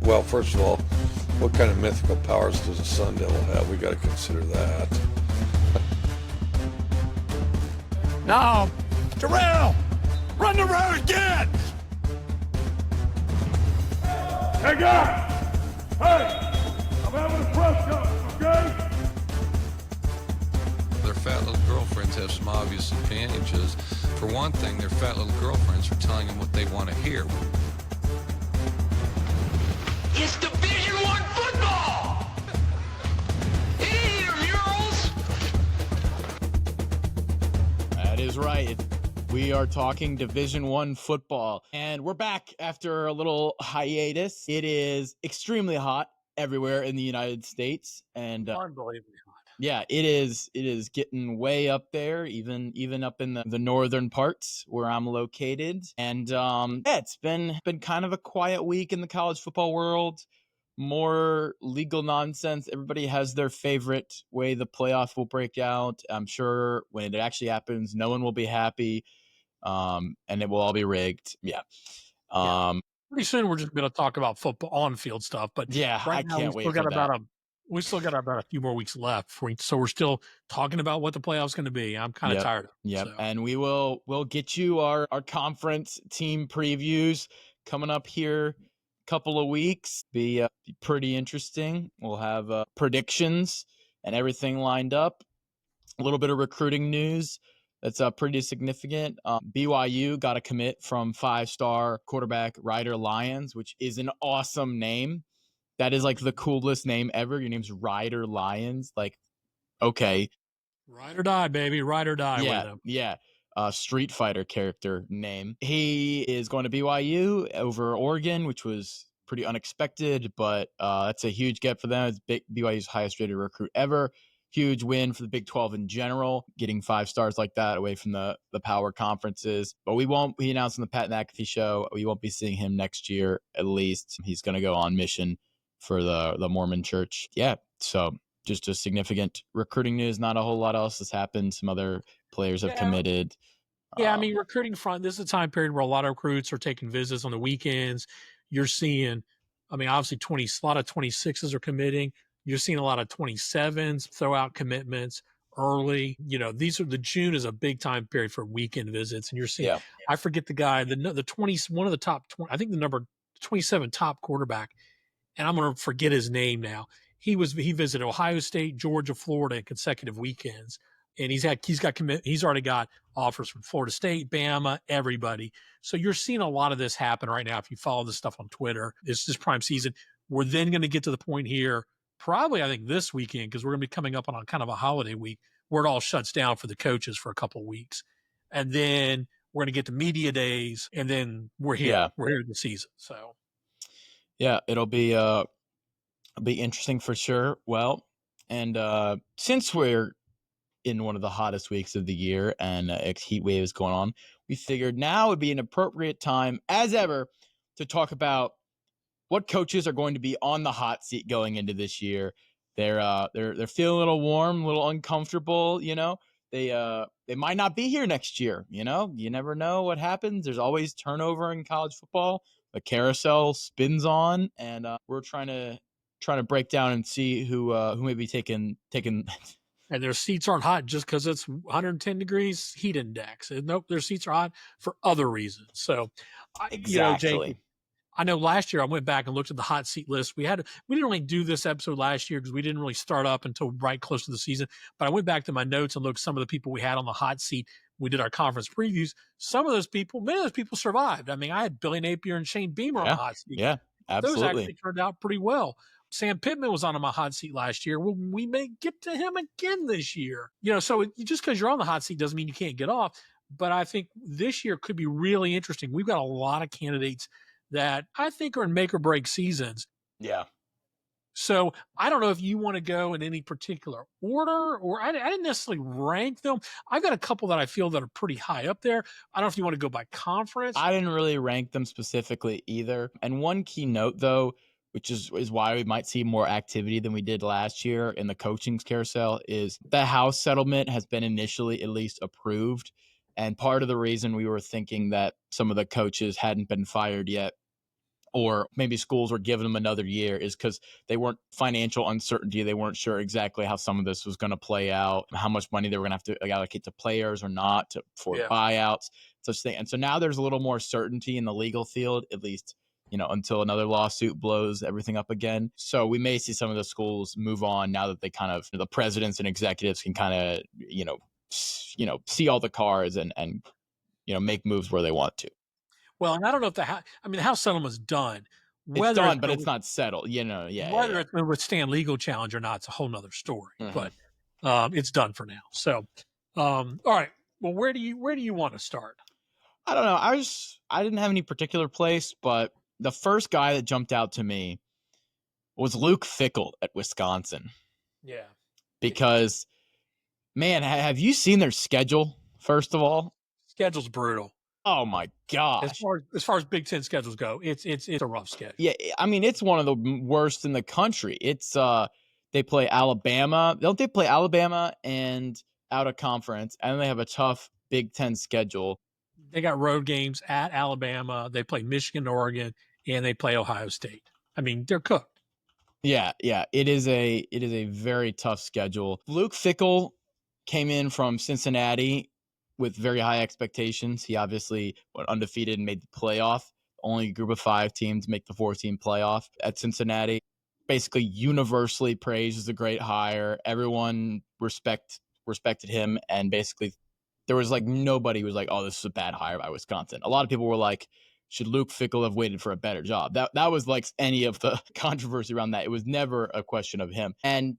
Well, first of all, what kind of mythical powers does a Sun Devil have? We got to consider that. Now, Terrell, run the road again! Hey guys! Hey! I'm having a press conference, okay? Their fat little girlfriends have some obvious advantages. For one thing, their fat little girlfriends are telling them what they want to hear. It's Division I football! Here, murals! That is right. We are talking Division I football, and we're back after a little hiatus. It is extremely hot everywhere in the United States, and Unbelievably hot. yeah, it is getting way up there, even up in the northern parts where I'm located. And yeah, it's been kind of a quiet week in the college football world. More legal nonsense. Everybody has their favorite way the playoff will break out. I'm sure when it actually happens, no one will be happy, and it will all be rigged. Yeah. Pretty soon we're just going to talk about football on-field stuff, but yeah, right I now can't we wait still for got that. we still got about a few more weeks left, so we're still talking about what the playoffs going to be. I'm kind of tired of it. Yep, So. and we'll get you our conference team previews coming up here couple of weeks. Be pretty interesting. We'll have predictions and everything lined up. A little bit of recruiting news that's pretty significant. BYU got a commit from 5-star quarterback Ryder Lyons, which is an awesome name. That is like the coolest name ever. Your name's Ryder Lyons. Like, okay. Ride or die, baby. Ride or die with him. Yeah. Street Fighter character name. He is going to BYU over Oregon, which was pretty unexpected, but that's a huge get for them. It's BYU's highest rated recruit ever. Huge win for the Big 12 in general, getting 5 stars like that away from the power conferences. But we announced on the Pat McAfee show, we won't be seeing him next year, at least. He's going to go on mission for the Mormon church. Yeah, so just a significant recruiting news. Not a whole lot else has happened. Some other players have committed. Yeah, I mean, recruiting front, this is a time period where a lot of recruits are taking visits on the weekends. You're seeing, I mean, obviously a lot of 26s are committing. You're seeing a lot of 27s throw out commitments early. You know, June is a big time period for weekend visits. And you're seeing, I forget the guy, the 20, one of the top 20, I think the number 27 top quarterback, and I'm going to forget his name now. He visited Ohio State, Georgia, Florida in consecutive weekends. And he's already got offers from Florida State, Bama, everybody. So you're seeing a lot of this happen right now. If you follow this stuff on Twitter, it's just prime season. We're then going to get to the point here, probably I think this weekend, because we're going to be coming up on kind of a holiday week where it all shuts down for the coaches for a couple of weeks. And then we're going to get to media days, and then we're here. Yeah. We're here in the season. So yeah, it'll be interesting for sure. Well, and since we're in one of the hottest weeks of the year and a heat wave is going on, we figured now would be an appropriate time as ever to talk about what coaches are going to be on the hot seat going into this year. They're feeling a little warm, a little uncomfortable, you know. They might not be here next year, you know. You never know what happens. There's always turnover in college football. The carousel spins on, and we're trying to break down and see who may be taking and their seats aren't hot just because it's 110 degrees heat index. Nope, their seats are hot for other reasons. So, exactly. You know, Jake, I know last year I went back and looked at the hot seat list. We didn't really do this episode last year because we didn't really start up until right close to the season. But I went back to my notes and looked at some of the people we had on the hot seat. We did our conference previews. Many of those people survived. I mean, I had Billy Napier and Shane Beamer on the hot seat. Yeah, absolutely. Those actually turned out pretty well. Sam Pittman was on my hot seat last year. Well, we may get to him again this year. You know, so just because you're on the hot seat doesn't mean you can't get off. But I think this year could be really interesting. We've got a lot of candidates that I think are in make or break seasons. Yeah. So I don't know if you want to go in any particular order, or I didn't necessarily rank them. I've got a couple that I feel that are pretty high up there. I don't know if you want to go by conference. I didn't really rank them specifically either. And one key note, though, which is why we might see more activity than we did last year in the coaching carousel, is the house settlement has been initially at least approved. And part of the reason we were thinking that some of the coaches hadn't been fired yet or maybe schools were giving them another year, is because they weren't financial uncertainty. They weren't sure exactly how some of this was going to play out, how much money they were going to have to allocate to players or not for buyouts, such thing. And so now there's a little more certainty in the legal field, at least, until another lawsuit blows everything up again. So we may see some of the schools move on now that they kind of, the presidents and executives can kind of, see all the cards and make moves where they want to. Well, and I don't know if the House settlement's done. It's done, but it's not settled. Whether it's going to withstand legal challenge or not, it's a whole nother story. Mm-hmm. But it's done for now. So, all right. Well, where do you want to start? I don't know. I didn't have any particular place, but the first guy that jumped out to me was Luke Fickell at Wisconsin. Yeah. Because, man, have you seen their schedule, first of all? Schedule's brutal. Oh, my gosh. As far as Big Ten schedules go, it's a rough schedule. Yeah, I mean, it's one of the worst in the country. It's they play Alabama. Don't they play Alabama and out of conference? And then they have a tough Big Ten schedule. They got road games at Alabama. They play Michigan, Oregon, and they play Ohio State. I mean, they're cooked. Yeah. It is a very tough schedule. Luke Fickell came in from Cincinnati with very high expectations. He obviously went undefeated and made the playoff. Only group of 5 teams make the 4-team playoff at Cincinnati. Basically universally praised as a great hire. Everyone respected him, and basically there was like nobody who was like, oh, this is a bad hire by Wisconsin. A lot of people were like, should Luke Fickell have waited for a better job? That was like any of the controversy around that. It was never a question of him. And,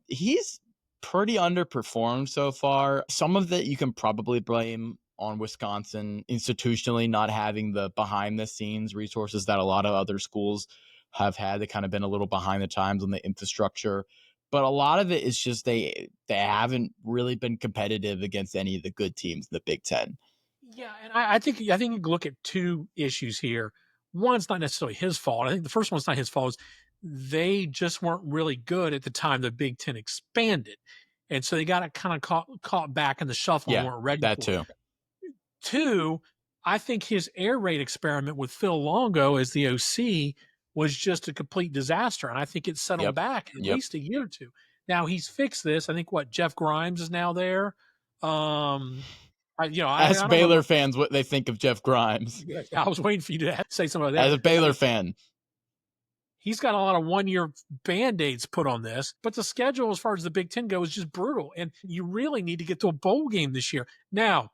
he's pretty underperformed so far. Some of that you can probably blame on Wisconsin institutionally not having the behind the scenes resources that a lot of other schools have had. They kind of been a little behind the times on the infrastructure. But a lot of it is just they haven't really been competitive against any of the good teams in the Big Ten. Yeah, and I think you can look at 2 issues here. One's not necessarily his fault. I think the first one's not his fault. Is they just weren't really good at the time the Big Ten expanded, and so they got kind of caught back in the shuffle and weren't ready. That for too. it. 2, I think his air raid experiment with Phil Longo as the OC was just a complete disaster, and I think it settled back at least a year or 2. Now he's fixed this. I think Jeff Grimes is now there. Ask Baylor fans what they think of Jeff Grimes. I was waiting for you to say something like that. As a Baylor fan, he's got a lot of 1-year Band-Aids put on this, but the schedule as far as the Big Ten goes is just brutal, and you really need to get to a bowl game this year. Now,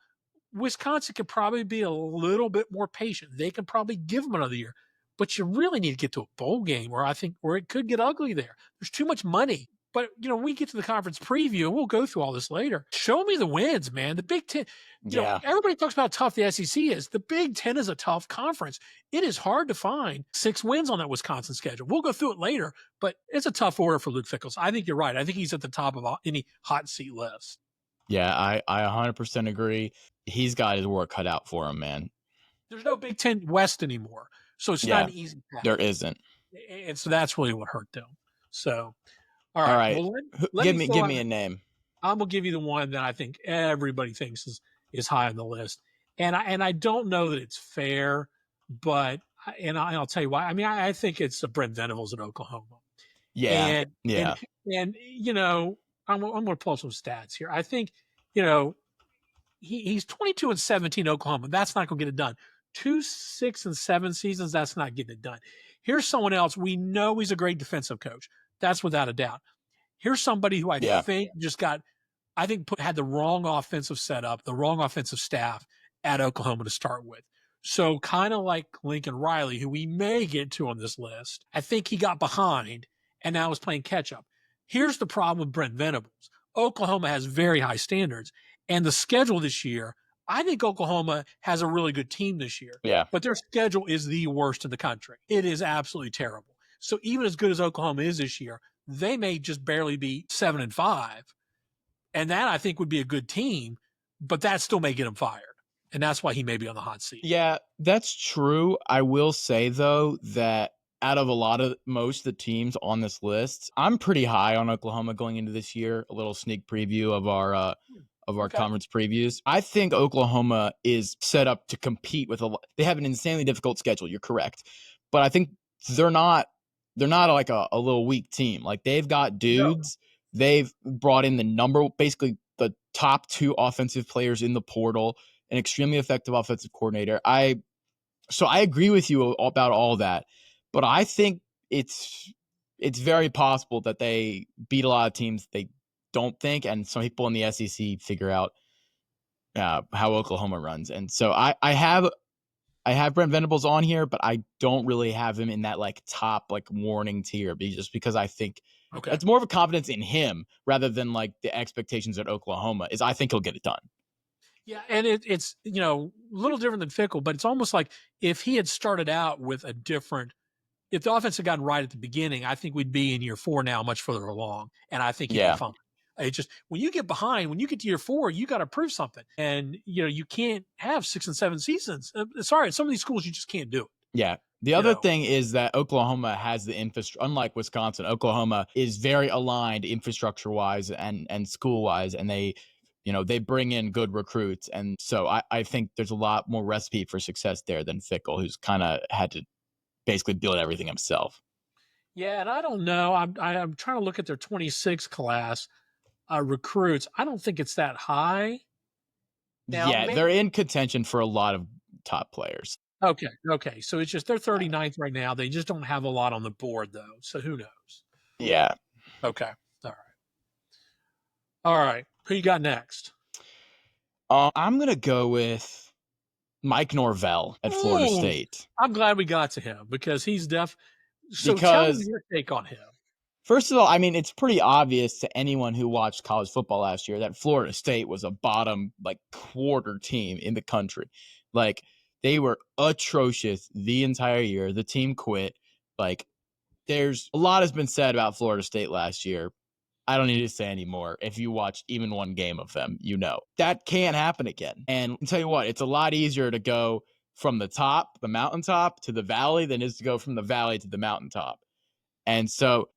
Wisconsin could probably be a little bit more patient. They can probably give them another year, but you really need to get to a bowl game where it could get ugly there. There's too much money. But, when we get to the conference preview, and we'll go through all this later, show me the wins, man. The Big Ten, everybody talks about how tough the SEC is. The Big Ten is a tough conference. It is hard to find 6 wins on that Wisconsin schedule. We'll go through it later, but it's a tough order for Luke Fickell. I think you're right. I think he's at the top of any hot seat list. Yeah, I 100% agree. He's got his work cut out for him, man. There's no Big Ten West anymore, so it's not an easy path. There isn't. And so that's really what hurt them. So... All right. Well, give me a name. I'm gonna give you the one that I think everybody thinks is high on the list, and I don't know that it's fair, but I'll tell you why. I mean, I think it's Brent Venables at Oklahoma. Yeah, and I'm gonna pull some stats here. I think he's 22-17 Oklahoma. That's not gonna get it done. 2 6-7 seasons. That's not getting it done. Here's someone else. We know he's a great defensive coach. That's without a doubt. Here's somebody who I think had the wrong offensive setup, the wrong offensive staff at Oklahoma to start with. So kind of like Lincoln Riley, who we may get to on this list, I think he got behind and now is playing catch up. Here's the problem with Brent Venables. Oklahoma has very high standards, and the schedule this year, I think Oklahoma has a really good team this year. Yeah. But their schedule is the worst in the country. It is absolutely terrible. So even as good as Oklahoma is this year, they may just barely be 7-5. And that I think would be a good team, but that still may get him fired. And that's why he may be on the hot seat. Yeah, that's true. I will say, though, that out of most of the teams on this list, I'm pretty high on Oklahoma going into this year. A little sneak preview of our of our Okay. conference previews. I think Oklahoma is set up to compete with they have an insanely difficult schedule. You're correct. But I think they're not like a little weak team. Like they've got dudes. No. They've brought in basically the top 2 offensive players in the portal, an extremely effective offensive coordinator. So I agree with you about all that, but I think it's very possible that they beat a lot of teams they don't think, and some people in the SEC figure out how Oklahoma runs. And so I have Brent Venables on here, but I don't really have him in that like top like warning tier, just because I think it's more of a confidence in him rather than like the expectations at Oklahoma is I think he'll get it done. Yeah, and it's a little different than Fickle, but it's almost like if he had started out with if the offense had gotten right at the beginning, I think we'd be in year 4 now, much further along, and I think he'd be fine. It's just when you get behind, when you get to year 4, you got to prove something, and you can't have 6 and 7 seasons. Sorry, at some of these schools you just can't do it. Yeah. The other thing is that Oklahoma has the infrastructure. Unlike Wisconsin, Oklahoma is very aligned infrastructure-wise and school-wise, and they bring in good recruits. And so I think there's a lot more recipe for success there than Fickle, who's kind of had to basically build everything himself. Yeah, and I don't know. I'm trying to look at their 26 class recruits. I don't think it's that high. Now, they're in contention for a lot of top players. Okay. So it's just they're 39th right now. They just don't have a lot on the board, though. So who knows? Yeah. Okay. All right. Who you got next? I'm going to go with Mike Norvell at Florida State. I'm glad we got to him because he's So tell me your take on him. First of all, I mean, it's pretty obvious to anyone who watched college football last year that Florida State was a bottom quarter team in the country. Like they were atrocious the entire year. The team quit. There's a lot has been said about Florida State last year. I don't need to say anymore. If you watched even one game of them, that can't happen again. And I'll tell you what, it's a lot easier to go from the top, the mountaintop, to the valley than it is to go from the valley to the mountaintop. And so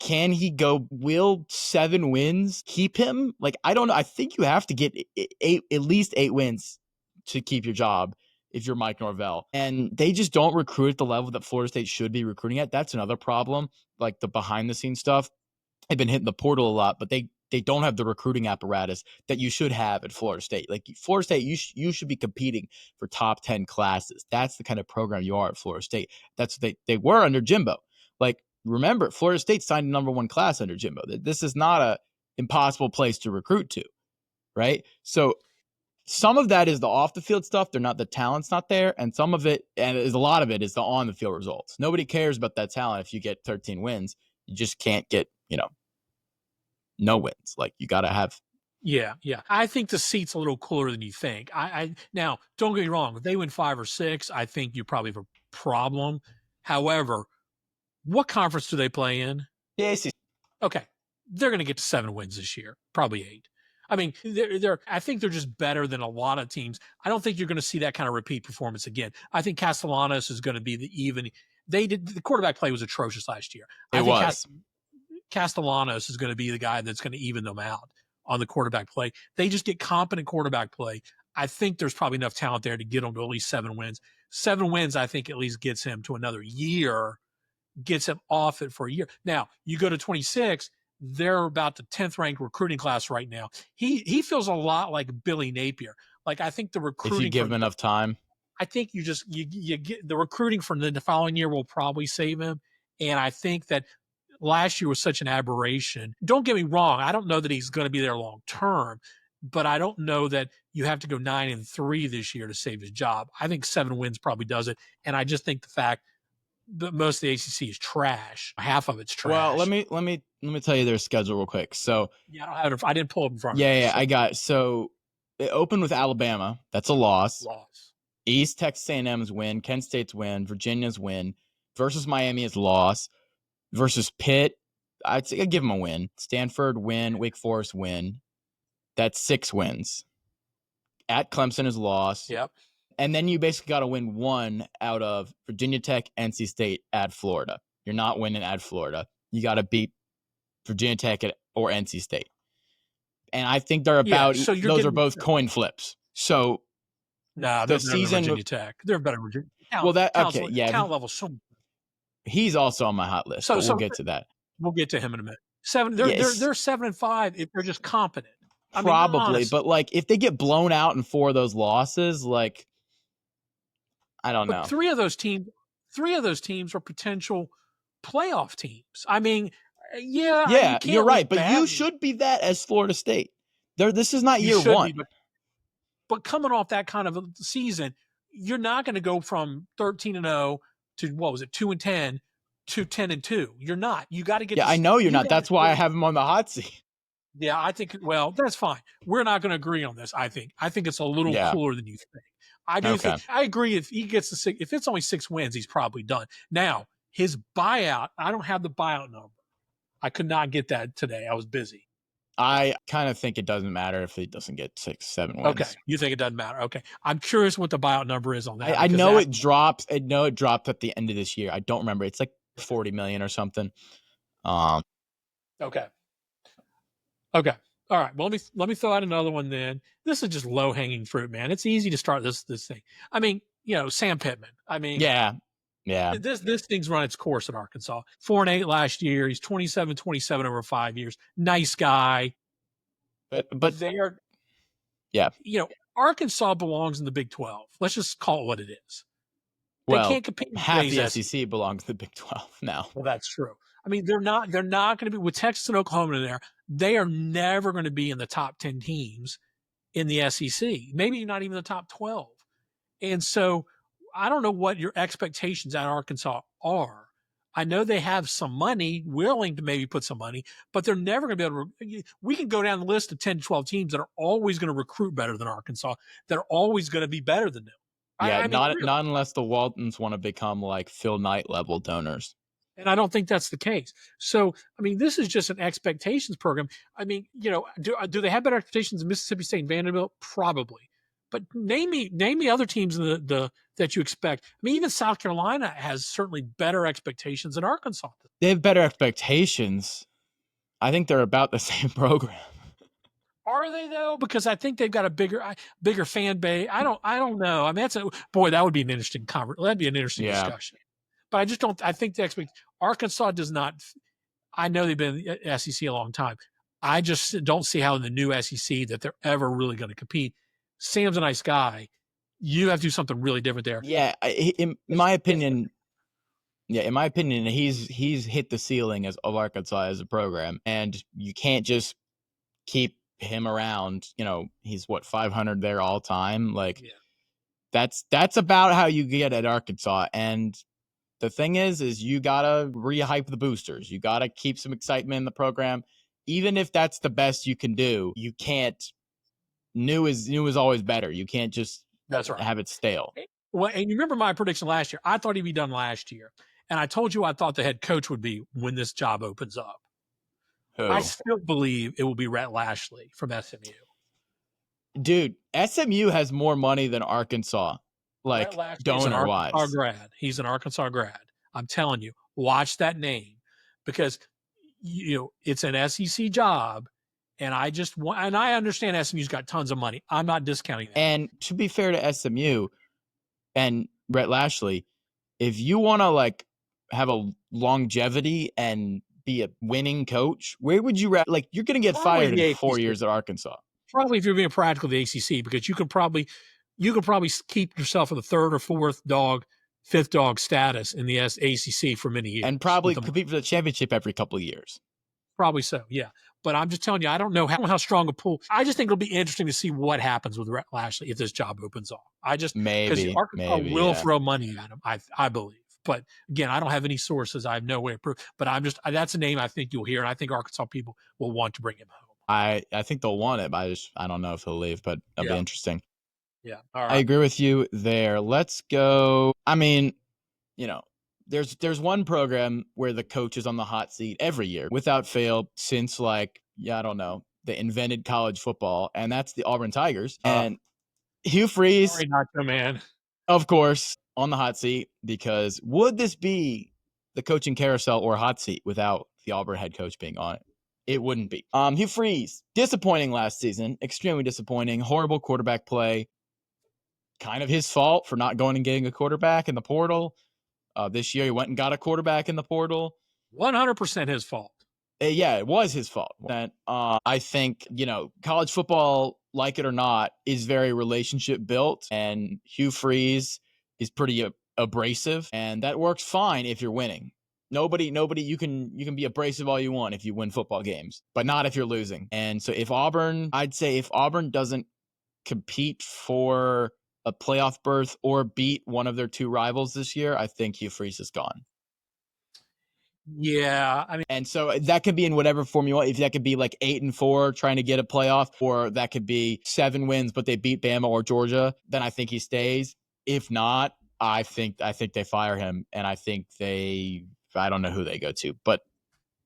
will 7 wins keep him? I don't know. I think you have to get at least 8 wins to keep your job if you're Mike Norvell. And they just don't recruit at the level that Florida State should be recruiting at. That's another problem, like the behind the scenes stuff. They've been hitting the portal a lot, but they don't have the recruiting apparatus that you should have at Florida State. Florida State, you should be competing for top 10 classes. That's the kind of program you are at Florida State. That's what they were under Jimbo. Remember, Florida State signed a number 1 class under Jimbo. This is not a impossible place to recruit to, right? So some of that is the off the field stuff. The talent's not there. And some of it, and a lot of it is the on the field results. Nobody cares about that talent if you get 13 wins. You just can't get, no wins. You got to have. Yeah. I think the seat's a little cooler than you think. Now, don't get me wrong. If they win 5 or 6, I think you probably have a problem. However, what conference do they play in? The ACC. Okay. They're going to get to 7 wins this year, probably 8. I mean, I think they're just better than a lot of teams. I don't think you're going to see that kind of repeat performance again. I think Castellanos is going to be the quarterback play was atrocious last year. Castellanos is going to be the guy that's going to even them out on the quarterback play. They just get competent quarterback play. I think there's probably enough talent there to get him to at least 7 wins. 7 wins, I think, at least gets him to another year, gets him off it for a year. Now, you go to 26, they're about the 10th ranked recruiting class right now. He feels a lot like Billy Napier. I think the recruiting. If you give him enough time. I think you get the recruiting from the following year will probably save him. And I think that last year was such an aberration. Don't get me wrong. I don't know that he's going to be there long term, but I don't know that you have to go 9-3 this year to save his job. I think 7 wins probably does it. And I just think the fact that most of the ACC is trash. Half of it's trash. Well, let me tell you their schedule real quick. So yeah, I don't have it. I didn't pull it in front of me. Yeah, I got it. So it opened with Alabama. That's a loss. East Texas A&M's win. Kent State's win. Virginia's win. Versus Miami is loss. Versus Pitt, I'd give them a win. Stanford win. Wake Forest win. That's 6 wins. At Clemson is loss. Yep. And then you basically got to win 1 out of Virginia Tech, NC State, at Florida. You're not winning at Florida. You got to beat Virginia Tech or NC State. and I think they're Yeah, about so you're those are getting both coin flips. So nah, the they're better than season, Virginia Tech. They're better than Virginia. well, that Talent, okay, yeah, talent level. So he's also on my hot list, but we'll so get to that. we'll get to him in a minute. Seven. Yes, They're 7-5 if they're just competent. I mean, probably, honestly. but like if they get blown out in 4 of those losses, like I don't But know. three of those teams are potential playoff teams. I mean, yeah, you Yeah, can't you're look right, but bad. you should be that as Florida State. This is not You year should one. be, but coming off that kind of a season, you're not going to go from 13-0 to what was it, 2-10 to 10-2. You're not. You got to get. Yeah, I know you're not. That's why I have him on the hot seat. Yeah, I think. Well, that's fine. We're not going to agree on this. I think it's a little Yeah. cooler than you think. I do Okay. think. I agree. If he gets the if it's only 6 wins, he's probably done. Now his buyout. I don't have the buyout number. I could not get that today. I was busy. I kind of think it doesn't matter if he doesn't get 6, 7 wins. Okay, you think it doesn't matter? Okay, I'm curious what the buyout number is on that. I know it drops. I know it dropped at the end of this year. I don't remember. It's like 40 million or something. Okay. Okay. All right. Well, let me throw out another one then. This is just low hanging fruit, man. It's easy to start this thing. I mean, Sam Pittman. I mean, yeah. This thing's run its course at Arkansas. 4-8 last year. He's 27-27 over 5 years. Nice guy. But they are. Yeah. Arkansas belongs in the Big 12. Let's just call it what it is. They well, can't compete. Half the SEC belongs to the Big 12 now. Well, that's true. I mean, they're not going to be with Texas and Oklahoma in there. They are never going to be in the top 10 teams in the SEC. Maybe not even the top 12. And so I don't know what your expectations at Arkansas are. I know they have some money, willing to maybe put some money, but they're never going to be able to. We can go down the list of 10 to 12 teams that are always going to recruit better than Arkansas. That are always going to be better than them. Yeah, I mean, not really. not unless the Waltons want to become like Phil Knight level donors. And I don't think that's the case. So, I mean, this is just an expectations program. I mean, do they have better expectations than Mississippi State and Vanderbilt? Probably. But name me other teams that you expect. I mean, even South Carolina has certainly better expectations than Arkansas. They have better expectations. I think they're about the same program. Are they though? Because I think they've got a bigger fan base. I don't know. I mean, that would be an interesting conversation. That'd be an interesting discussion. But I just don't. I think Arkansas does not. I know they've been in the SEC a long time. I just don't see how in the new SEC that they're ever really going to compete. Sam's a nice guy. You have to do something really different there. Yeah, in my opinion, he's hit the ceiling of Arkansas as a program, and you can't just keep him around. He's 500 there all time. Like that's about how you get at Arkansas. And the thing is you gotta rehype the boosters. You gotta keep some excitement in the program, even if that's the best you can do. You can't. New is always better. You can't just have it stale. Well, and you remember my prediction last year. I thought he'd be done last year, and I told you I thought the head coach would be when this job opens up. Who? I still believe it will be Rhett Lashley from SMU. Dude, SMU has more money than Arkansas, like donor-wise. He's an Arkansas grad. I'm telling you, watch that name because it's an SEC job, and I understand SMU's got tons of money. I'm not discounting that. And to be fair to SMU and Rhett Lashley, if you want to have a longevity and be a winning coach, where would you you're going to get fired in 4 years at Arkansas? Probably if you're being practical, the ACC, because you can probably keep yourself in the third or fourth dog, fifth dog status in the ACC for many years, and probably compete for the championship every couple of years. Probably so, yeah. But I'm just telling you, I don't know how strong a pull. I just think it'll be interesting to see what happens with Rhett Lashley if this job opens up. Because Arkansas will throw money at him, I believe. But again, I don't have any sources. I have no way of proof. But that's a name I think you'll hear, and I think Arkansas people will want to bring him home. I think they'll want it, but I don't know if he'll leave, but it'll be interesting. Yeah. All right. I agree with you there. Let's go. I mean, there's one program where the coach is on the hot seat every year without fail since I don't know, they invented college football, and that's the Auburn Tigers. And Hugh Freeze, sorry, Nacho Man, of course, on the hot seat, because would this be the coaching carousel or hot seat without the Auburn head coach being on it? It wouldn't be. Hugh Freeze, disappointing last season, extremely disappointing, horrible quarterback play. Kind of his fault for not going and getting a quarterback in the portal. This year he went and got a quarterback in the portal. 100% his fault. Yeah, it was his fault. That I think, college football, like it or not, is very relationship built, and Hugh Freeze is pretty abrasive, and that works fine if you're winning. Nobody, you can be abrasive all you want if you win football games, but not if you're losing. And so I'd say if Auburn doesn't compete for a playoff berth or beat one of their two rivals this year, I think Hugh Freeze is gone. Yeah, I mean, and so that could be in whatever form you want. If that could be like 8-4 trying to get a playoff, or that could be 7 wins but they beat Bama or Georgia, then I think he stays. If not, I think they fire him, and I think I don't know who they go to, but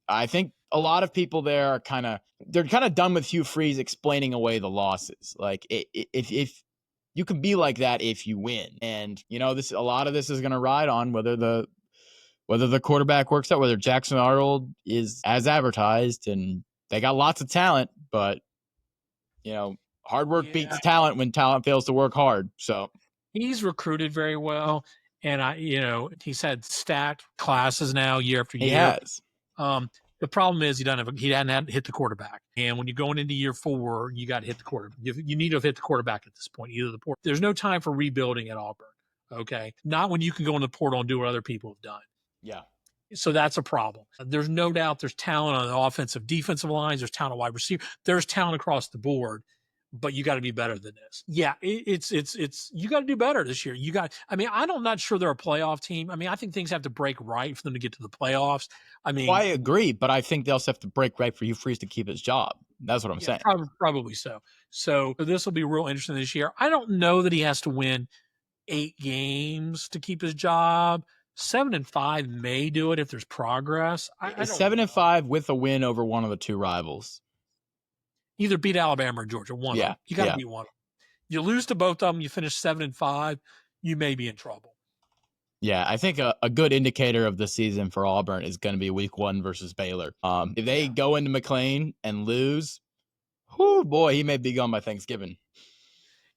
I think a lot of people there are kind of done with Hugh Freeze explaining away the losses. Like if you can be like that if you win, and a lot of this is going to ride on whether the quarterback works out, whether Jackson Arnold is as advertised, and they got lots of talent, but hard work beats talent when talent fails to work hard. So he's recruited very well, and he's had stacked classes now year after year. He has. The problem is he hadn't hit the quarterback, and when you're going into year 4, you got to hit the quarterback. You need to have hit the quarterback at this point. There's no time for rebuilding at Auburn. Okay, not when you can go in the portal and do what other people have done. Yeah. So that's a problem. There's no doubt there's talent on the offensive, defensive lines. There's talent on wide receiver. There's talent across the board, but you got to be better than this. Yeah, it's you got to do better this year. I'm not sure they're a playoff team. I think things have to break right for them to get to the playoffs. I agree, but I think they also have to break right for Hugh Freeze to keep his job. That's what I'm saying. Probably so. So this will be real interesting this year. I don't know that he has to win 8 games to keep his job. 7-5 may do it if there's progress. 7-5 with a win over one of the two rivals. Either beat Alabama or Georgia. One of them. You got to beat one of them. You lose to both of them, you finish 7-5, you may be in trouble. Yeah, I think a good indicator of the season for Auburn is going to be week 1 versus Baylor. If they go into McLean and lose, boy, he may be gone by Thanksgiving.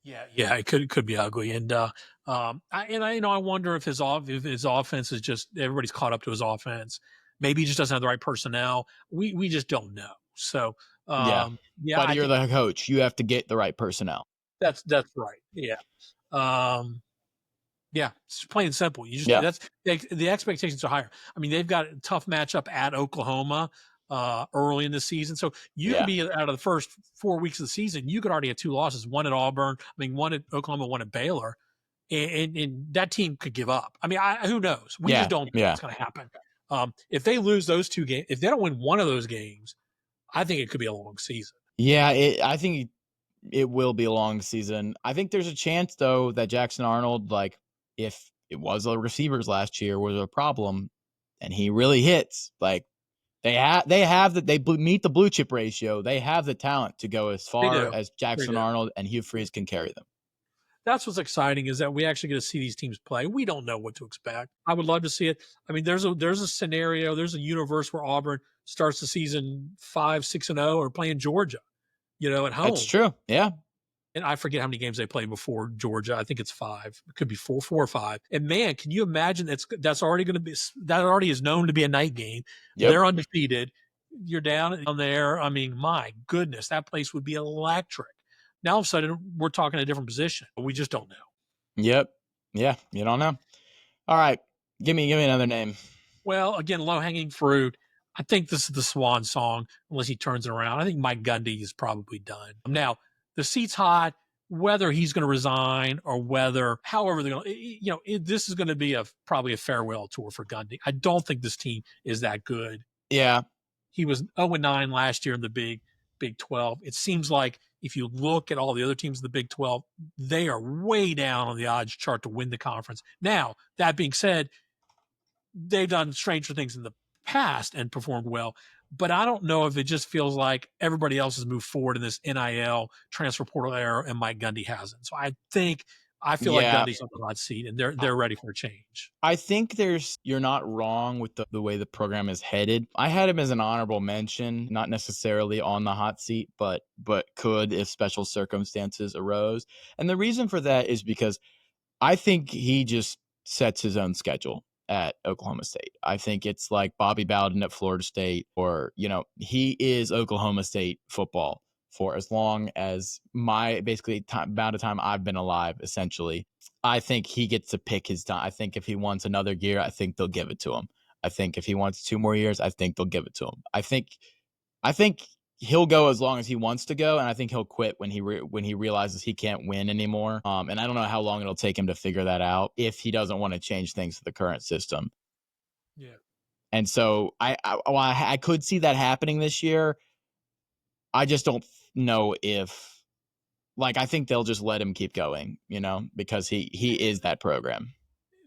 Yeah, it could be ugly, and I wonder if his offense is just everybody's caught up to his offense. Maybe he just doesn't have the right personnel. We just don't know. So but you're the coach. You have to get the right personnel. That's right. Yeah. It's plain and simple. That's the expectations are higher. They've got a tough matchup at Oklahoma early in the season. So you could be out of the first 4 weeks of the season, you could already have 2 losses, one at Auburn, one at Oklahoma, one at Baylor. And that team could give up. Who knows? We just don't know what's going to happen. If they lose those 2 games, if they don't win one of those games, I think it could be a long season. Yeah, I think it will be a long season. I think there's a chance, though, that Jackson Arnold, like, if it was the receivers last year was a problem and he really hits, like, they meet the blue chip ratio. They have the talent to go as far as Jackson Arnold and Hugh Freeze can carry them. That's what's exciting, is that we actually get to see these teams play. We don't know what to expect. I would love to see it. There's a scenario, there's a universe where Auburn starts the season 5-6-0 or playing Georgia, at home. That's true. Yeah. And I forget how many games they played before Georgia. I think it's 5. It could be 4 or 5. And man, can you imagine that already is known to be a night game. Yep. They're undefeated. You're down there. My goodness, that place would be electric. Now all of a sudden we're talking a different position. We just don't know. Yep. Yeah. You don't know. All right. Give me another name. Well, again, low hanging fruit. I think this is the swan song, unless he turns it around. I think Mike Gundy is probably done. Now, the seat's hot, whether he's going to resign or however they're going to, this is going to be probably a farewell tour for Gundy. I don't think this team is that good. Yeah. He was 0-9 last year in the Big 12. It seems like if you look at all the other teams in the Big 12, they are way down on the odds chart to win the conference. Now, that being said, they've done stranger things in the past and performed well. But I don't know if it just feels like everybody else has moved forward in this NIL transfer portal era and Mike Gundy hasn't. So I think I feel like Yeah. Gundy's on the hot seat, and they're ready for a change. I think you're not wrong with the way the program is headed. I had him as an honorable mention, not necessarily on the hot seat, but could if special circumstances arose. And the reason for that is because I think he just sets his own schedule at Oklahoma State. I think it's like Bobby Bowden at Florida State, or, he is Oklahoma State football for as long as amount of time I've been alive, essentially. I think he gets to pick his time. I think if he wants another year, I think they'll give it to him. I think if he wants 2 more years, I think they'll give it to him. I think he'll go as long as he wants to go, and I think he'll quit when he realizes he can't win anymore. And I don't know how long it'll take him to figure that out if he doesn't want to change things to the current system. Yeah. And so I could see that happening this year. I just don't know if, I think they'll just let him keep going, because he is that program.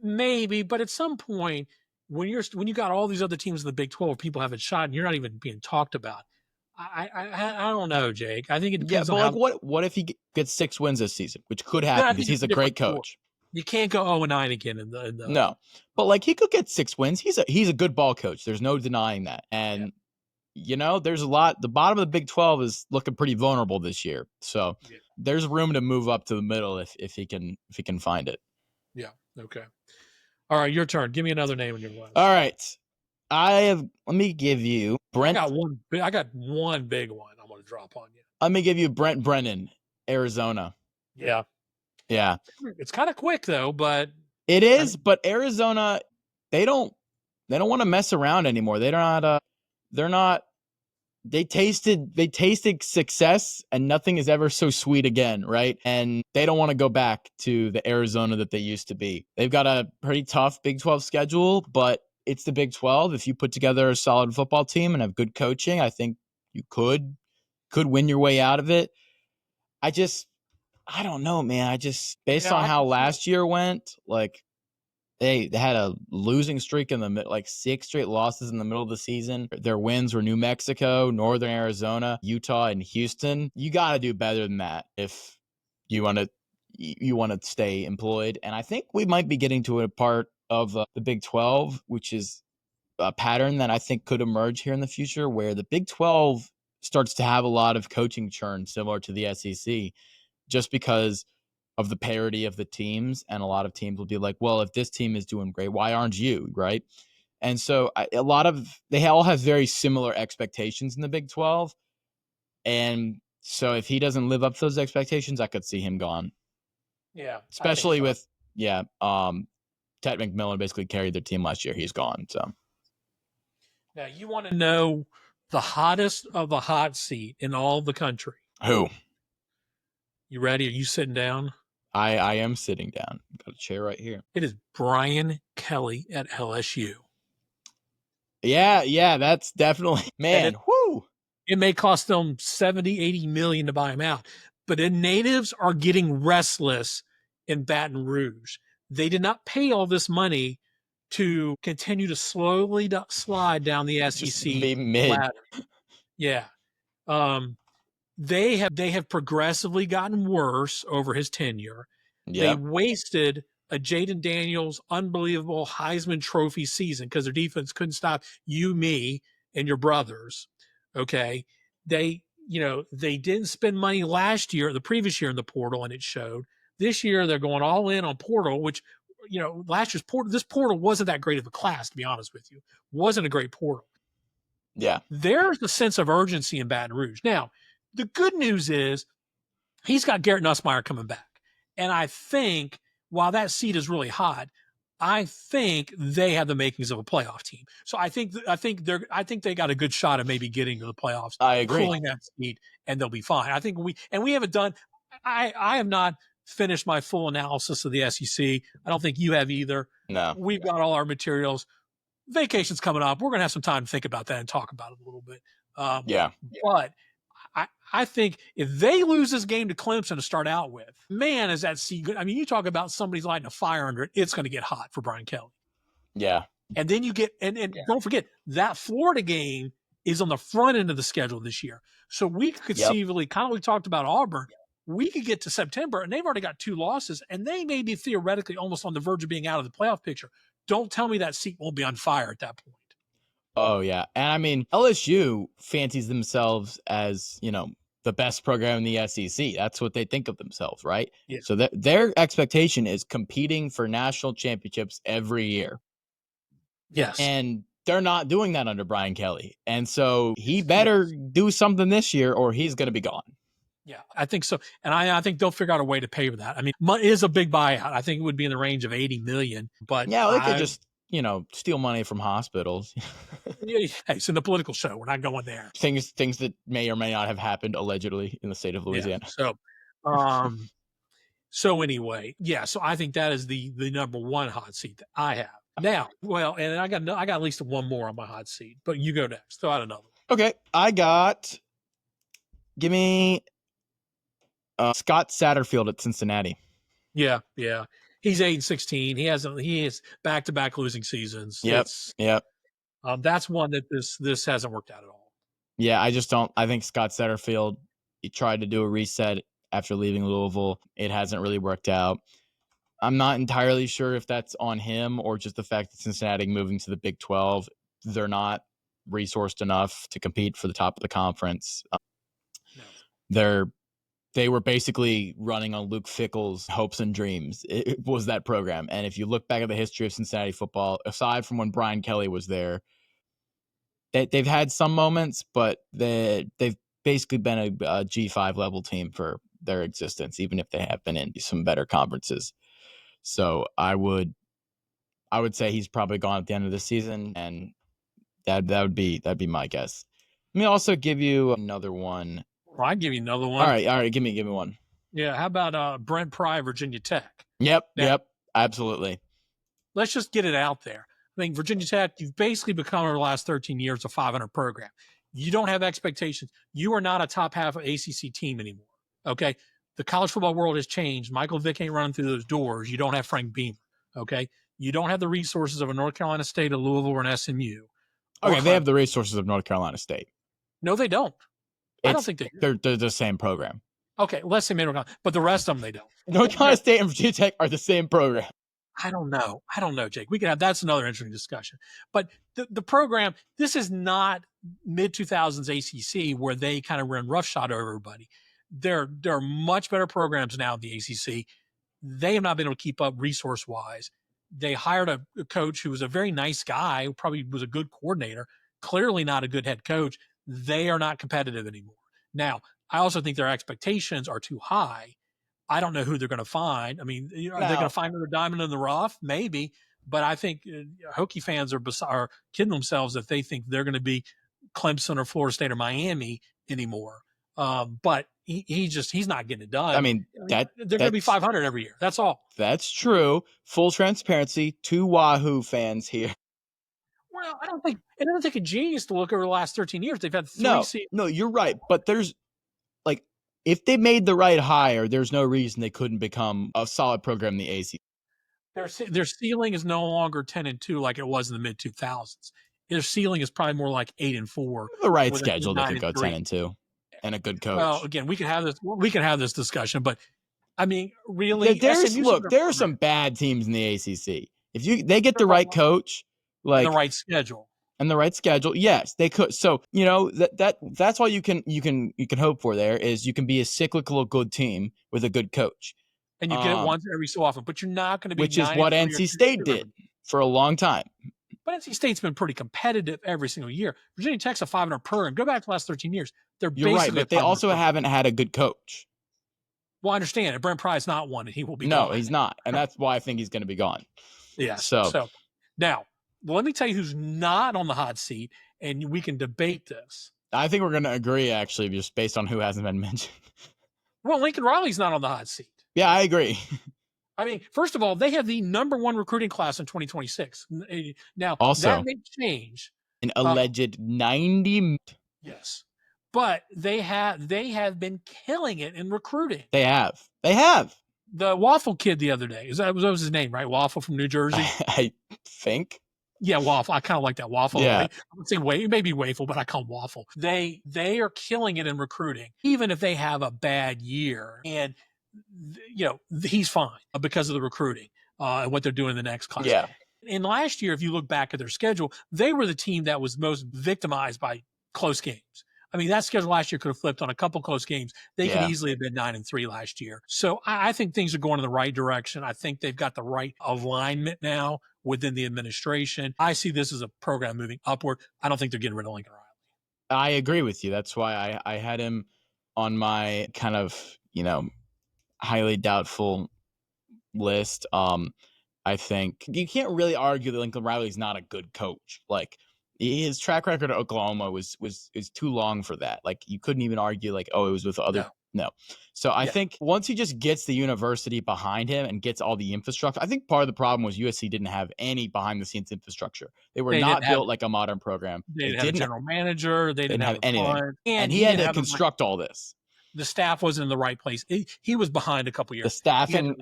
Maybe, but at some point, when you got all these other teams in the Big 12, people have a shot, and you're not even being talked about. I don't know, Jake. I think it depends on what if he gets 6 wins this season, which could happen because he's a great coach. You can't go 0-9 again in the No, but he could get 6 wins. He's a good ball coach. There's no denying that. And there's a lot. The bottom of the Big 12 is looking pretty vulnerable this year. So there's room to move up to the middle if he can find it. Yeah. Okay. All right, your turn. Give me another name in your list. All right. Let me give you Brent. I got one big one I'm going to drop on you. Let me give you Brent Brennan, Arizona. Yeah. Yeah. It's kind of quick though, but it is. But Arizona, they don't want to mess around anymore. They tasted success, and nothing is ever so sweet again, right? And they don't want to go back to the Arizona that they used to be. They've got a pretty tough Big 12 schedule, but it's the Big 12. If you put together a solid football team and have good coaching, I think you could win your way out of it. I don't know, man. Based on how last year went, they had a losing streak in the middle, 6 straight losses in the middle of the season. Their wins were New Mexico, Northern Arizona, Utah, and Houston. You got to do better than that if you want to stay employed. And I think we might be getting to a part of the Big 12, which is a pattern that I think could emerge here in the future, where the Big 12 starts to have a lot of coaching churn similar to the SEC, just because of the parity of the teams. And a lot of teams will be like, well, if this team is doing great, why aren't you? Right. And so they all have very similar expectations in the Big 12. And so if he doesn't live up to those expectations, I could see him gone. Yeah. Especially with, Ted McMillan basically carried their team last year. He's gone. So now you want to know the hottest of the hot seat in all the country. Who? You ready? Are you sitting down? I am sitting down. Got a chair right here. It is Brian Kelly at LSU. Yeah, that's definitely, man. It may cost them 70, 80 million to buy him out, but the natives are getting restless in Baton Rouge. They did not pay all this money to continue to slowly slide down the SEC ladder. Yeah. They have progressively gotten worse over his tenure. They wasted a Jaden Daniels unbelievable Heisman Trophy season because their defense couldn't stop you, me, and your brothers. Okay. They didn't spend money the previous year in the portal, and it showed. This year they're going all in on portal, which, last year's portal, this portal wasn't that great of a class, to be honest with you. Wasn't a great portal. Yeah. There's a sense of urgency in Baton Rouge. Now, the good news is he's got Garrett Nussmeier coming back. And I think while that seat is really hot, I think they have the makings of a playoff team. So I think they got a good shot at maybe getting to the playoffs. I agree. Pulling that seat, and they'll be fine. I think we haven't done. I have not finished my full analysis of the SEC. I don't think you have either. No. We've got all our materials. Vacation's coming up. We're going to have some time to think about that and talk about it a little bit. But I think if they lose this game to Clemson to start out with, man, is that seat good? I mean, you talk about somebody's lighting a fire under it. It's going to get hot for Brian Kelly. Yeah. And then you get, and don't forget, that Florida game is on the front end of the schedule this year. So we could conceivably, kind of we talked about Auburn, We could get to September and they've already got 2 losses and they may be theoretically almost on the verge of being out of the playoff picture. Don't tell me that seat won't be on fire at that point. Oh yeah. And I mean, LSU fancies themselves as, the best program in the SEC. That's what they think of themselves, right? Yeah. So their expectation is competing for national championships every year. Yes. And they're not doing that under Brian Kelly. And so he better do something this year or he's going to be gone. Yeah, I think so. And I think they'll figure out a way to pay for that. I mean, it is a big buyout. I think it would be in the range of $80 million, but yeah, they could just, steal money from hospitals. Hey, it's in the political show. We're not going there. Things that may or may not have happened allegedly in the state of Louisiana. Yeah, so anyway, yeah. So I think that is the number one hot seat that I have now. Well, and I got at least one more on my hot seat, but you go next. Throw out another. Okay, give me Scott Satterfield at Cincinnati. Yeah. He's 8-16. He has back-to-back losing seasons. Yep. That's one that this hasn't worked out at all. Yeah, I just don't. I think Scott Satterfield, he tried to do a reset after leaving Louisville. It hasn't really worked out. I'm not entirely sure if that's on him or just the fact that Cincinnati moving to the Big 12, they're not resourced enough to compete for the top of the conference. No. They were basically running on Luke Fickell's hopes and dreams. It was that program. And if you look back at the history of Cincinnati football, aside from when Brian Kelly was there, they've had some moments, but they've basically been a G5 level team for their existence, even if they have been in some better conferences. So I would say he's probably gone at the end of the season, and that'd be my guess. Let me also give you another one. Well, I'd give you another one. All right. Give me one. Yeah. How about Brent Pry, Virginia Tech? Yep. Absolutely. Let's just get it out there. I think Virginia Tech, you've basically become over the last 13 years a 500 program. You don't have expectations. You are not a top half of ACC team anymore. Okay. The college football world has changed. Michael Vick ain't running through those doors. You don't have Frank Beamer. Okay. You don't have the resources of a North Carolina State, a Louisville, or an SMU. Okay. They have the resources of North Carolina State. No, they don't. I don't think they're the same program. Okay, let's say North Carolina, but the rest of them they don't. North Carolina State and Virginia Tech are the same program. I don't know, Jake. We can have that's another interesting discussion. But the program, this is not mid 2000s ACC where they kind of run roughshod over everybody. There are much better programs now in the ACC. They have not been able to keep up resource wise. They hired a coach who was a very nice guy, who probably was a good coordinator, clearly not a good head coach. They are not competitive anymore. Now, I also think their expectations are too high. I don't know who they're going to find. I mean, are they going to find another diamond in the rough? Maybe. But I think Hokie fans are kidding themselves if they think they're going to be Clemson or Florida State or Miami anymore. But he's not getting it done. I mean, they're going to be 500 every year. That's all. That's true. Full transparency. 2 Wahoo fans here. Well, it doesn't take a genius to look over the last 13 years. They've had 3 seasons. No, you're right. But there's if they made the right hire, there's no reason they couldn't become a solid program in the ACC. Their ceiling is no longer 10-2 like it was in the mid 2000s. Their ceiling is probably more like 8-4. The right schedule, they could go 10-2, and a good coach. Well, again, we can have this discussion, but I mean, really, there are some bad teams in the ACC. If they get the right coach, the right schedule. And the right schedule, yes, they could. So that's all you can hope for. There is you can be a cyclical good team with a good coach, and you get it once every so often. But you're not going to be, which is what NC State did for a long time. But NC State's been pretty competitive every single year. Virginia Tech's a 500 program. Go back to the last 13 years. You're right, but they also haven't had a good coach. Well, I understand it. Brent Pry's not one, and he will be. No, he's not, and that's why I think he's going to be gone. Yeah. So now. Well, let me tell you who's not on the hot seat, and we can debate this. I think we're going to agree, actually, just based on who hasn't been mentioned. Well, Lincoln Riley's not on the hot seat. Yeah, I agree. I mean, first of all, they have the number 1 recruiting class in 2026. Now, also, that may change. An alleged 90. Yes. But they have been killing it in recruiting. They have. The Waffle kid the other day, that was his name, right? Waffle from New Jersey? I think. Yeah, waffle. I kind of like that waffle. Yeah. I would say maybe waffle, but I call them waffle. They are killing it in recruiting, even if they have a bad year. And he's fine because of the recruiting and what they're doing in the next class. Yeah. And last year, if you look back at their schedule, they were the team that was most victimized by close games. I mean, that schedule last year could have flipped on a couple close games. They could easily have been 9-3 last year. So I think things are going in the right direction. I think they've got the right alignment now within the administration. I see this as a program moving upward. I don't think they're getting rid of Lincoln Riley. I agree with you. That's why I had him on my kind of, highly doubtful list. I think you can't really argue that Lincoln Riley's not a good coach. Like, his track record at Oklahoma is too long for that. Like, you couldn't even argue like, oh, it was with other. No. So I think once he just gets the university behind him and gets all the infrastructure, I think part of the problem was USC didn't have any behind the scenes infrastructure. They were not built like a modern program. They didn't have a general manager. They didn't have anything. And he had to construct all this. The staff wasn't in the right place. He was behind a couple years. The staff and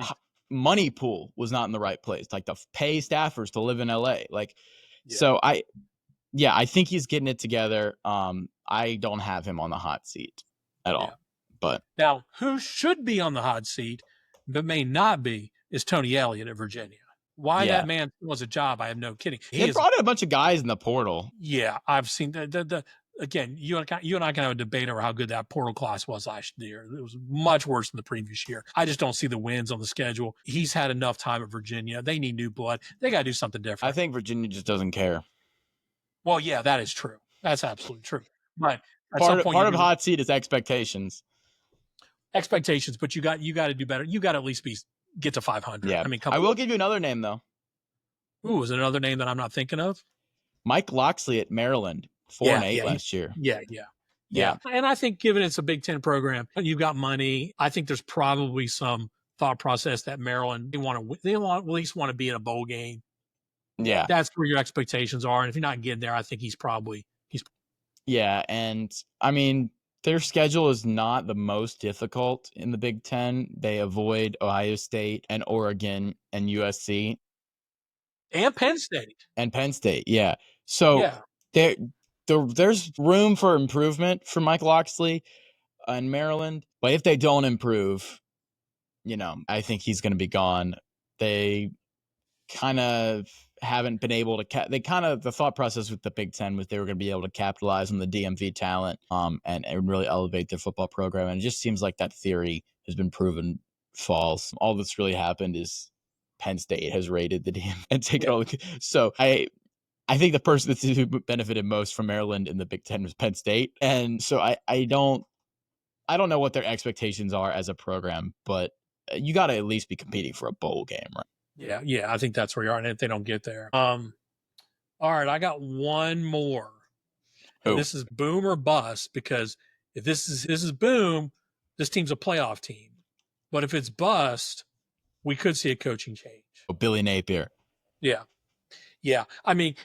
money pool was not in the right place. Like, to pay staffers to live in LA. Like, so I think he's getting it together. I don't have him on the hot seat at all. But now, who should be on the hot seat but may not be is Tony Elliott at Virginia. Why that man was a job, I have no kidding. He brought in a bunch of guys in the portal. Yeah, I've seen the again, you and I can have a debate over how good that portal class was last year. It was much worse than the previous year. I just don't see the wins on the schedule. He's had enough time at Virginia. They need new blood. They got to do something different. I think Virginia just doesn't care. Well, yeah, that is true. That's absolutely true. But part of hot seat is expectations. Expectations, but you got to do better. You got to at least get to 500. Yeah. I mean, I will give you another name though. Ooh, is it another name that I'm not thinking of? Mike Locksley at Maryland, 4-8 last year. Yeah. And I think, given it's a Big Ten program, you've got money. I think there's probably some thought process that Maryland they at least want to be in a bowl game. Yeah, that's where your expectations are. And if you're not getting there, I think he's. Yeah, and I mean, their schedule is not the most difficult in the Big Ten. They avoid Ohio State and Oregon and USC. And Penn State. Yeah. So there's room for improvement for Mike Locksley in Maryland. But if they don't improve, I think he's going to be gone. They kind of haven't been able to the thought process with the Big Ten was they were going to be able to capitalize on the DMV talent and really elevate their football program. And it just seems like that theory has been proven false. All that's really happened is Penn State has raided the DMV and taken all the. So I think the person who benefited most from Maryland in the Big Ten was Penn State. And so I don't know what their expectations are as a program, but you got to at least be competing for a bowl game, right? Yeah, I think that's where you are, and if they don't get there. All right, I got one more. This is boom or bust, because if this is boom, this team's a playoff team. But if it's bust, we could see a coaching change. Billy Napier. Yeah. I mean,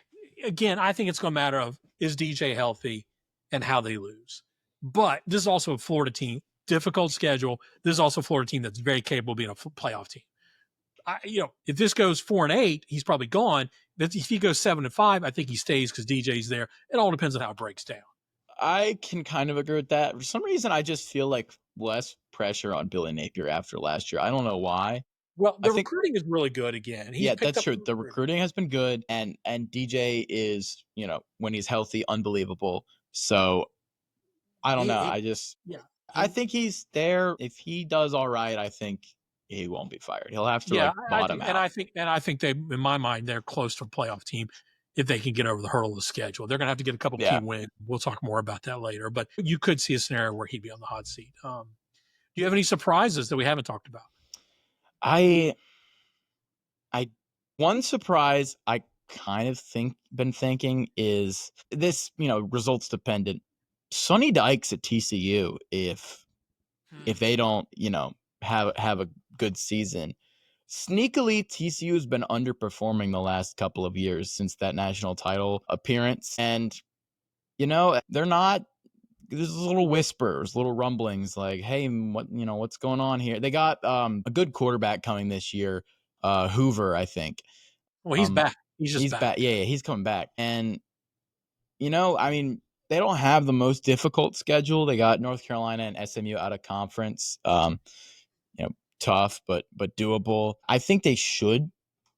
again, I think it's going to matter of, is DJ healthy and how they lose. But this is also a Florida team, difficult schedule. This is also a Florida team that's very capable of being a playoff team. If this goes 4-8, he's probably gone. If he goes 7-5, I think he stays because DJ's there. It all depends on how it breaks down. I can kind of agree with that. For some reason, I just feel like less pressure on Billy Napier after last year. I don't know why. Well, the recruiting is really good again. That's true. The recruiting has been good, and DJ is, when he's healthy, unbelievable. So I don't know. I think he's there. If he does all right, I think he won't be fired. He'll have to bottom out. And I think they, in my mind, they're close to a playoff team if they can get over the hurdle of the schedule. They're going to have to get a couple key wins. We'll talk more about that later. But you could see a scenario where he'd be on the hot seat. Do you have any surprises that we haven't talked about? One surprise I kind of been thinking is this, results dependent. Sonny Dykes at TCU, if they don't, have a good season. Sneakily, TCU has been underperforming the last couple of years since that national title appearance. And, they're not, there's little whispers, little rumblings like, hey, what's going on here? They got a good quarterback coming this year, Hoover, I think. Well, he's back. He's just back. Yeah, he's coming back. And, I mean, they don't have the most difficult schedule. They got North Carolina and SMU out of conference. Tough, but doable. I think they should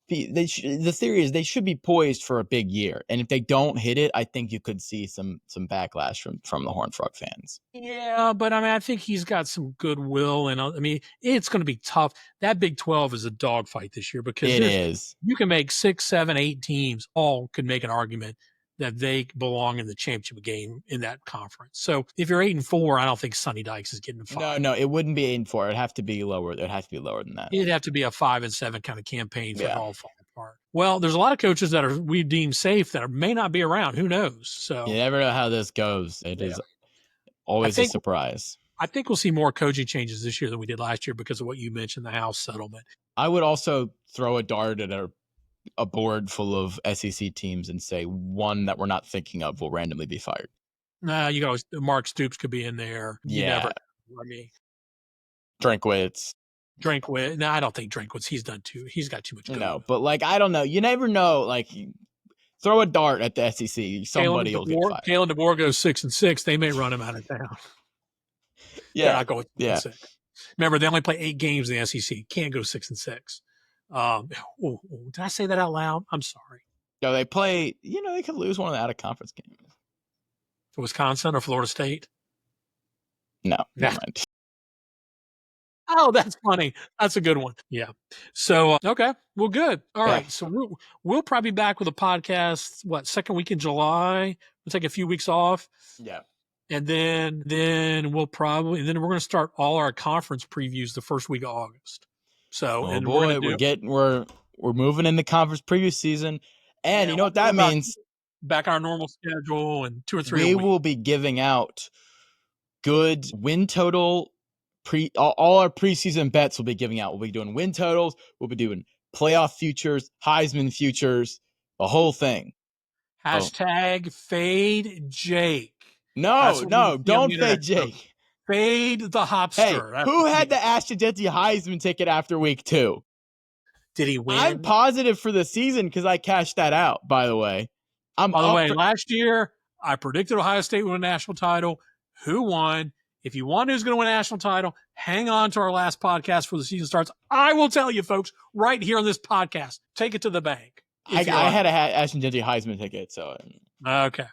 be. The theory is they should be poised for a big year. And if they don't hit it, I think you could see some backlash from the Horned Frog fans. Yeah, but I mean, I think he's got some goodwill, and I mean, it's going to be tough. That Big 12 is a dogfight this year because it is. You can make 6, 7, 8 teams all could make an argument that they belong in the championship game in that conference. So if you're 8-4, I don't think Sonny Dykes is getting a 5. No, it wouldn't be 8-4. It'd have to be lower. It'd have to be lower than that. It'd have to be a 5-7 kind of campaign for it all falling apart. Well, there's a lot of coaches that we deem safe that may not be around. Who knows? So you never know how this goes. It is always a surprise. I think we'll see more coaching changes this year than we did last year because of what you mentioned, the House settlement. I would also throw a dart at a board full of SEC teams and say one that we're not thinking of will randomly be fired. Nah, you always Mark Stoops could be in there. You never. I mean, Drinkwitz. No, I don't think Drinkwitz. He's done too. He's got too much. No, but I don't know. You never know. Throw a dart at the SEC. Somebody will get fired. Kalen DeBoer goes 6-6. They may run him out of town. Yeah, not going 6-6. Remember, they only play 8 games in the SEC. Can't go 6-6. Did I say that out loud? I'm sorry. No, they play. They could lose one of the out of conference games. Wisconsin or Florida State? No, never mind. Oh, that's funny. That's a good one. Yeah. So, okay. Well, good. All right. So we'll probably be back with a podcast, second week in July. We'll take a few weeks off. Yeah. And then we're going to start all our conference previews the first week of August. So, we're moving into conference preview season. And you know what that means? Back on our normal schedule and 2 or 3 we will be giving out good win total. All our preseason bets will be giving out. We'll be doing win totals. We'll be doing playoff futures, Heisman futures, the whole thing. Hashtag fade Jake. No, don't fade Jake. Fade the Hopster. Hey, who had the Ashton Jeanty Heisman ticket after week 2? Did he win? I'm positive for the season because I cashed that out, by the way. Last year, I predicted Ohio State would win a national title. Who won? If you want who's going to win a national title, hang on to our last podcast before the season starts. I will tell you, folks, right here on this podcast. Take it to the bank. I had a Ashton Jeanty Heisman ticket, so. Okay.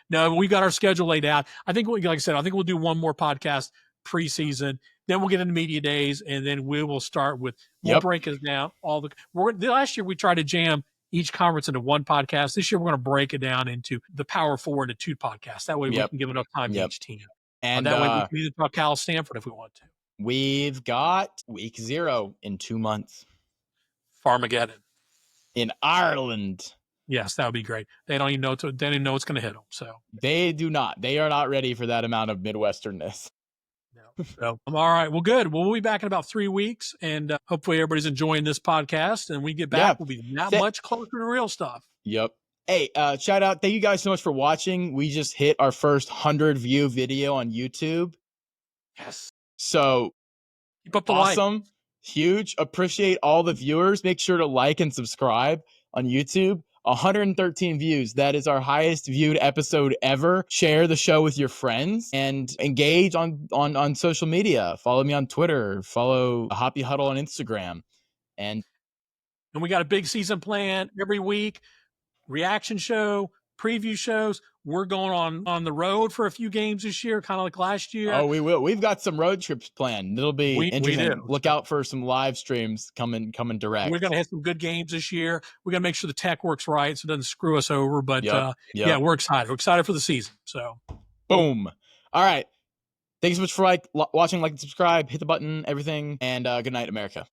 No, we got our schedule laid out. I think, like I said, we'll do one more podcast preseason. Then we'll get into media days, and then we will start with we'll break it down. Last year we tried to jam each conference into one podcast. This year we're going to break it down into the Power Four into 2 podcasts. That way we can give enough time to each team. And that way we can either talk Cal Stanford if we want to. We've got week 0 in 2 months. Farmageddon. In Ireland. Yes, that would be great. They don't even know. They don't even know it's going to hit them. So they do not. They are not ready for that amount of Midwesternness. No. So all right. Well, good. Well, we'll be back in about 3 weeks, and hopefully everybody's enjoying this podcast. And when we get back, we'll be not much closer to real stuff. Yep. Hey, shout out. Thank you guys so much for watching. We just hit our first 100-view video on YouTube. Yes. So keep up the awesome. Like. Huge. Appreciate all the viewers. Make sure to like and subscribe on YouTube. 113 views. That is our highest viewed episode ever. Share the show with your friends and engage on social media. Follow me on Twitter. Follow Hoppy Huddle on Instagram. And we got a big season plan every week. Reaction show, preview shows. We're going on the road for a few games this year, kind of like last year. Oh, we will. We've got some road trips planned. It'll be interesting. We do. Look out for some live streams coming direct. We're going to hit some good games this year. We're going to make sure the tech works right so it doesn't screw us over. But yeah, we're excited. We're excited for the season. So, boom. All right. Thanks so much for watching, like, and subscribe. Hit the button, everything. And good night, America.